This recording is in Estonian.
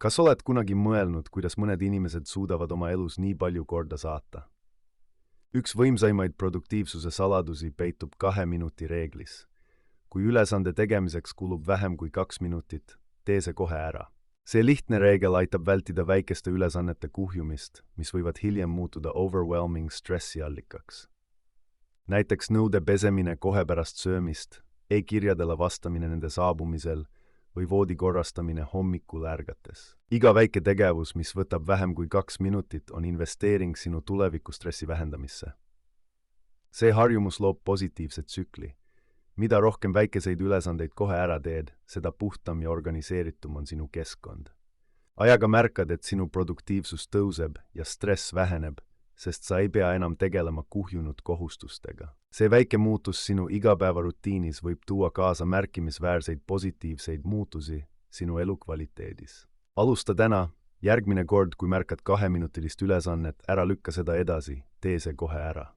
Kas oled kunagi mõelnud, kuidas mõned inimesed suudavad oma elus nii palju korda saata? Üks võimsaimaid produktiivsuse saladusi peitub 2 minuti reeglis. Kui ülesande tegemiseks kulub vähem kui 2 minutit, tee see kohe ära. See lihtne reegel aitab vältida väikeste ülesannete kuhjumist, mis võivad hiljem muutuda overwhelming stressi allikaks. Näiteks nõude pesemine kohe pärast söömist, e-kirjadele vastamine nende saabumisel või voodi korrastamine hommikul ärgates. Iga väike tegevus, mis võtab vähem kui 2 minutit, on investeering sinu tuleviku stressi vähendamisse. See harjumus loob positiivse tsükli. Mida rohkem väikeseid ülesandeid kohe ära teed, seda puhtam ja organiseeritum on sinu keskkond. Ajaga märkad, et sinu produktiivsus tõuseb ja stress väheneb, sest sa ei pea enam tegelema kuhjunud kohustustega. See väike muutus sinu igapäevarutiinis võib tuua kaasa märkimisväärseid positiivseid muutusi sinu elukvaliteedis. Alusta täna, järgmine kord, kui märkad 2-minutilist ülesannet, ära lükka seda edasi, tee see kohe ära.